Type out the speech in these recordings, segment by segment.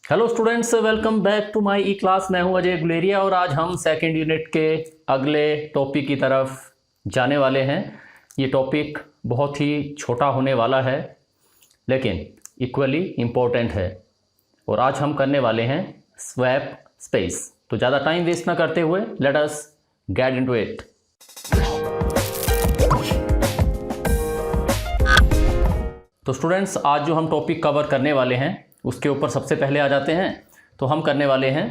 Hello students, welcome back to my e class. मैं हूं अजय गुलेरिया और आज हम सेकेंड यूनिट के अगले टॉपिक की तरफ जाने वाले हैं। ये टॉपिक बहुत ही छोटा होने वाला है लेकिन इक्वली इम्पोर्टेंट है और आज हम करने वाले हैं स्वैप स्पेस। तो ज़्यादा टाइम वेस्ट ना करते हुए let us get into it. तो स्टूडेंट्स, आज जो हम टॉपिक कवर करने वाले हैं उसके ऊपर सबसे पहले आ जाते हैं। तो हम करने वाले हैं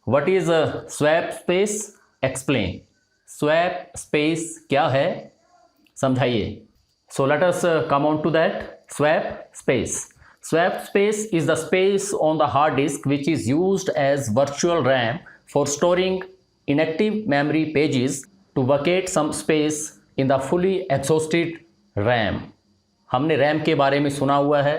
what is swap space, explain. Swap space क्या है, समझाइए। So let us come on to that. Swap space, swap space is the space on the hard disk which is used as virtual RAM for storing inactive memory pages to vacate some space in the fully exhausted RAM। हमने RAM के बारे में सुना हुआ है,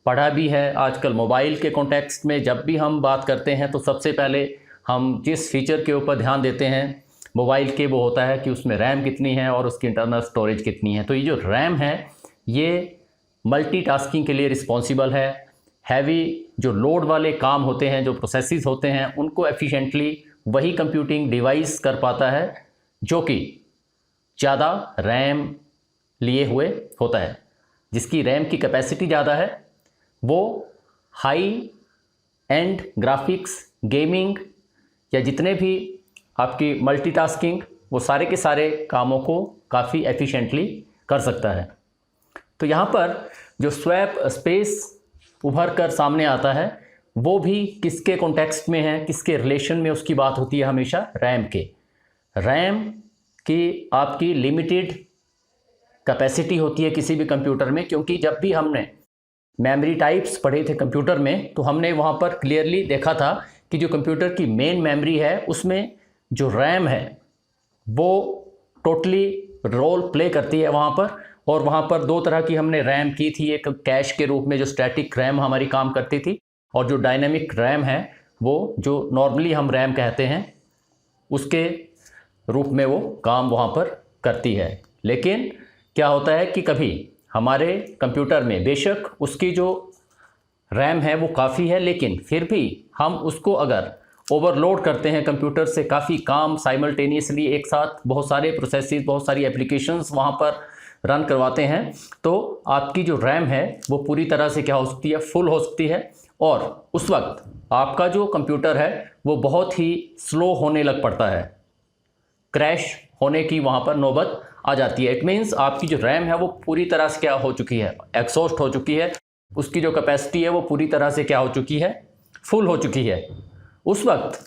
पढ़ा भी है। आजकल मोबाइल के कॉन्टेक्स्ट में जब भी हम बात करते हैं तो सबसे पहले हम जिस फीचर के ऊपर ध्यान देते हैं मोबाइल के, वो होता है कि उसमें रैम कितनी है और उसकी इंटरनल स्टोरेज कितनी है। तो ये जो रैम है ये मल्टीटास्किंग के लिए रिस्पॉन्सिबल है। हैवी जो लोड वाले काम होते हैं, जो प्रोसेसेस होते हैं, उनको एफिशिएंटली वही कंप्यूटिंग डिवाइस कर पाता है जो कि ज़्यादा रैम लिए हुए होता है। जिसकी रैम की कैपेसिटी ज़्यादा है वो हाई एंड ग्राफिक्स, गेमिंग या जितने भी आपकी मल्टीटास्किंग, वो सारे के सारे कामों को काफ़ी एफिशिएंटली कर सकता है। तो यहाँ पर जो स्वैप स्पेस उभर कर सामने आता है वो भी किसके कॉन्टेक्स्ट में है, किसके रिलेशन में उसकी बात होती है, हमेशा रैम के। रैम की आपकी लिमिटेड कैपेसिटी होती है किसी भी कंप्यूटर में, क्योंकि जब भी हमने मेमोरी टाइप्स पढ़े थे कंप्यूटर में तो हमने वहाँ पर क्लियरली देखा था कि जो कंप्यूटर की मेन मेमोरी है उसमें जो रैम है वो टोटली रोल प्ले करती है वहाँ पर। और वहाँ पर दो तरह की हमने रैम की थी, एक कैश के रूप में जो स्टैटिक रैम हमारी काम करती थी, और जो डायनेमिक रैम है वो जो नॉर्मली हम रैम कहते हैं उसके रूप में वो काम वहाँ पर करती है। लेकिन क्या होता है कि कभी हमारे कंप्यूटर में बेशक उसकी जो रैम है वो काफ़ी है, लेकिन फिर भी हम उसको अगर ओवरलोड करते हैं, कंप्यूटर से काफ़ी काम साइमल्टेनियसली एक साथ बहुत सारे प्रोसेसेस, बहुत सारी एप्लीकेशंस वहाँ पर रन करवाते हैं, तो आपकी जो रैम है वो पूरी तरह से क्या हो सकती है, फुल हो सकती है। और उस वक्त आपका जो कंप्यूटर है वो बहुत ही स्लो होने लग पड़ता है, क्रैश होने की वहाँ पर नौबत आ जाती है। इट मीन्स आपकी जो रैम है वो पूरी तरह से क्या हो चुकी है, एग्जॉस्ट हो चुकी है। उसकी जो कैपेसिटी है वो पूरी तरह से क्या हो चुकी है, फुल हो चुकी है। उस वक्त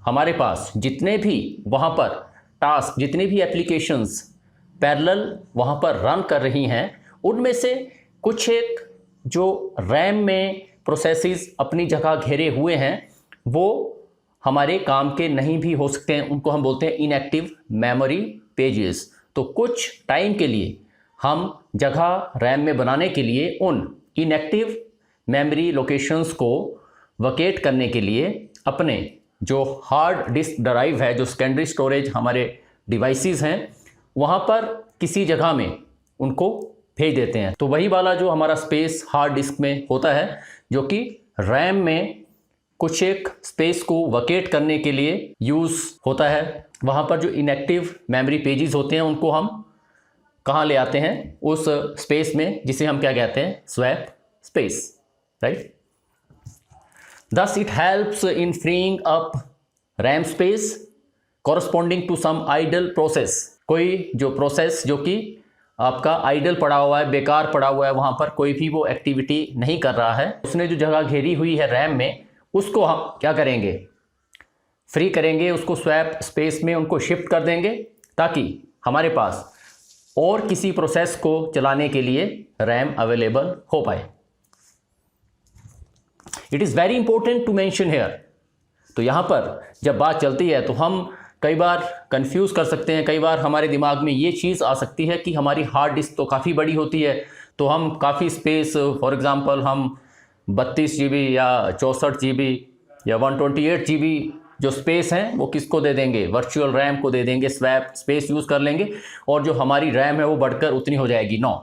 हमारे पास जितने भी वहाँ पर टास्क, जितनी भी एप्लीकेशंस पैरेलल वहाँ पर रन कर रही हैं, उनमें से कुछ एक जो रैम में प्रोसेसेस अपनी जगह घेरे हुए हैं वो हमारे काम के नहीं भी हो सकते हैं। उनको हम बोलते हैं इनएक्टिव मेमोरी पेजेस। तो कुछ टाइम के लिए हम जगह रैम में बनाने के लिए उन इनएक्टिव मेमोरी लोकेशंस को वकेट करने के लिए अपने जो हार्ड डिस्क ड्राइव है, जो सेकेंडरी स्टोरेज हमारे डिवाइसेस हैं, वहाँ पर किसी जगह में उनको भेज देते हैं। तो वही वाला जो हमारा स्पेस हार्ड डिस्क में होता है जो कि रैम में कुछ एक स्पेस को वकेट करने के लिए यूज़ होता है। वहाँ पर जो इनएक्टिव मेमोरी पेजेस होते हैं उनको हम कहाँ ले आते हैं, उस स्पेस में, जिसे हम क्या कहते हैं, swap space, right. Thus it helps in freeing up RAM space corresponding to some idle process। कोई जो प्रोसेस जो कि आपका आइडल पड़ा हुआ है, बेकार पड़ा हुआ है, वहाँ पर कोई भी वो एक्टिविटी नहीं कर रहा है, उसने जो जगह घेरी हुई है रैम में उसको हम क्या करेंगे, फ्री करेंगे, उसको स्वैप स्पेस में उनको शिफ्ट कर देंगे ताकि हमारे पास और किसी प्रोसेस को चलाने के लिए रैम अवेलेबल हो पाए। It is very important to mention here. तो यहाँ पर जब बात चलती है तो हम कई बार कंफ्यूज कर सकते हैं। कई बार हमारे दिमाग में ये चीज़ आ सकती है कि हमारी हार्ड डिस्क तो काफ़ी बड़ी होती है, तो हम काफ़ी स्पेस, फॉर एग्जांपल हम 32 GB या 64 GB या 128 GB जो स्पेस हैं वो किसको दे देंगे, वर्चुअल रैम को दे देंगे, स्वैप स्पेस यूज़ कर लेंगे और जो हमारी रैम है वो बढ़कर उतनी हो जाएगी 9,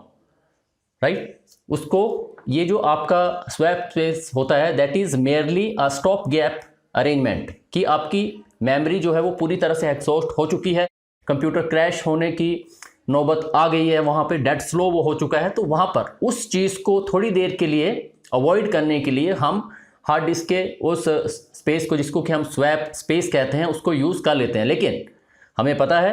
राइट। उसको ये जो आपका स्वैप स्पेस होता है that is merely a stop gap arrangement, कि आपकी मेमोरी जो है वो पूरी तरह से एग्जॉस्ट हो चुकी है, कंप्यूटर क्रैश होने की नौबत आ गई है, वहाँ पे डेड स्लो वो हो चुका है, तो वहाँ पर उस चीज़ को थोड़ी देर के लिए अवॉइड करने के लिए हम हार्ड डिस्क के उस स्पेस को, जिसको कि हम स्वैप स्पेस कहते हैं, उसको यूज़ कर लेते हैं। लेकिन हमें पता है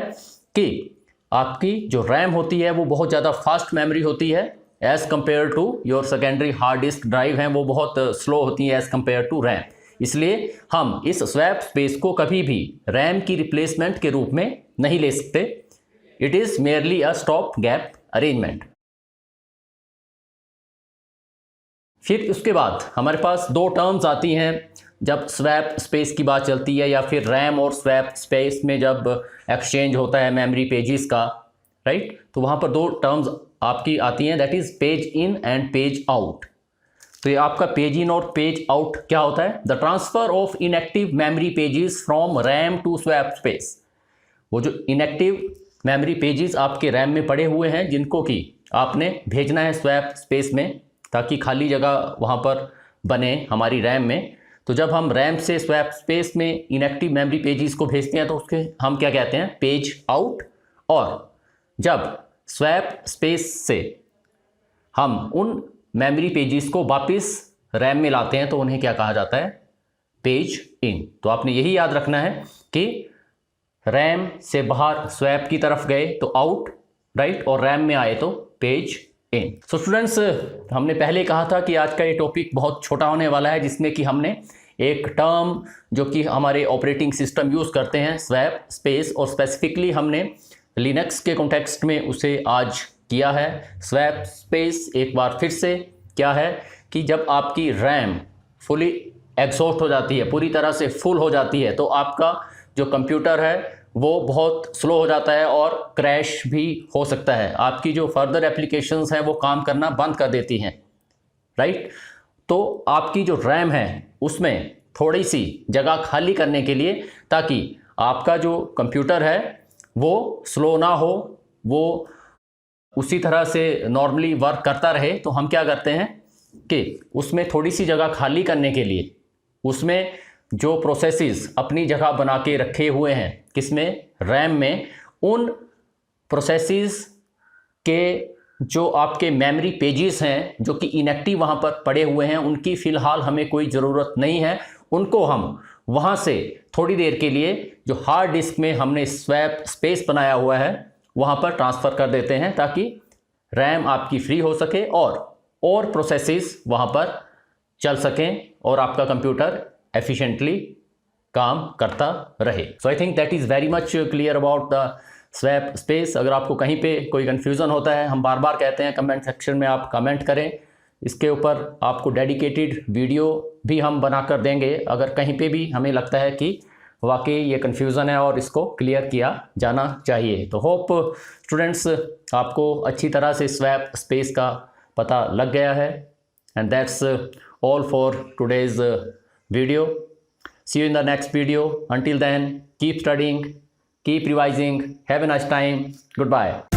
कि आपकी जो रैम होती है वो बहुत ज़्यादा फास्ट मेमोरी होती है as compare to your secondary hard disk drive हैं, वो बहुत स्लो होती है एज़ कम्पेयर टू रैम। इसलिए हम इस स्वैप स्पेस को कभी भी रैम की रिप्लेसमेंट के रूप में नहीं ले सकते। It is merely a stop gap arrangement. फिर उसके बाद हमारे पास दो टर्म्स आती हैं जब स्वैप स्पेस की बात चलती है, या फिर रैम और स्वैप स्पेस में जब एक्सचेंज होता है मेमोरी पेजेस का, राइट। तो वहाँ पर दो टर्म्स आपकी आती हैं, that is page in and page out. तो ये आपका पेज इन और पेज आउट क्या होता है? The transfer of inactive memory pages from RAM to swap space. वो जो इनएक्टिव मेमोरी पेजेस आपके रैम में पड़े हुए हैं, जिनको कि आपने भेजना है स्वैप स्पेस में, ताकि खाली जगह वहाँ पर बने हमारी रैम में। तो जब हम रैम से स्वैप स्पेस में इनएक्टिव मेमोरी पेजेस को भेजते हैं तो उसके हम क्या कहते हैं? Page out. और जब स्वैप स्पेस से हम उन मेमोरी पेजेस को वापस रैम में लाते हैं तो उन्हें क्या कहा जाता है? Page in. तो आपने यही याद रखना है कि रैम से बाहर स्वैप की तरफ गए तो आउट, राइट, और रैम में आए तो पेज इन। सो स्टूडेंट्स, हमने पहले कहा था कि आज का ये टॉपिक बहुत छोटा होने वाला है, जिसमें कि हमने एक टर्म जो कि हमारे ऑपरेटिंग सिस्टम यूज़ करते हैं, स्वैप स्पेस, और स्पेसिफिकली हमने लिनक्स के कॉन्टेक्स्ट में उसे आज किया है। स्वैप स्पेस एक बार फिर से क्या है कि जब आपकी रैम फुली एग्जॉस्ट हो जाती है, पूरी तरह से फुल हो जाती है, तो आपका जो कंप्यूटर है वो बहुत स्लो हो जाता है और क्रैश भी हो सकता है। आपकी जो फर्दर एप्लीकेशंस हैं वो काम करना बंद कर देती हैं, राइट। तो आपकी जो रैम है उसमें थोड़ी सी जगह खाली करने के लिए, ताकि आपका जो कंप्यूटर है वो स्लो ना हो, वो उसी तरह से नॉर्मली वर्क करता रहे, तो हम क्या करते हैं कि उसमें थोड़ी सी जगह खाली करने के लिए उसमें जो प्रोसेसेस अपनी जगह बना के रखे हुए हैं, किसमें? रैम में, उन प्रोसेसेस के जो आपके मेमोरी पेजेस हैं जो कि इनएक्टिव वहाँ पर पड़े हुए हैं, उनकी फ़िलहाल हमें कोई ज़रूरत नहीं है। उनको हम वहाँ से थोड़ी देर के लिए जो हार्ड डिस्क में हमने स्वैप स्पेस बनाया हुआ है वहाँ पर ट्रांसफ़र कर देते हैं, ताकि रैम आपकी फ्री हो सके और प्रोसेसेस वहाँ पर चल सकें और आपका कंप्यूटर एफिशिएंटली काम करता रहे। So I think that is very much clear about the swap space. अगर आपको कहीं पे कोई कन्फ्यूज़न होता है, हम बार बार कहते हैं कमेंट सेक्शन में आप कमेंट करें, इसके ऊपर आपको डेडिकेटेड वीडियो भी हम बनाकर देंगे अगर कहीं पे भी हमें लगता है कि वाकई ये कन्फ्यूज़न है और इसको क्लियर किया जाना चाहिए। तो होप स्टूडेंट्स आपको अच्छी तरह से स्वैप स्पेस का पता लग गया है। And that's all for today's video. See you in the next video. Until then, keep studying, keep revising. Have a nice time. Goodbye.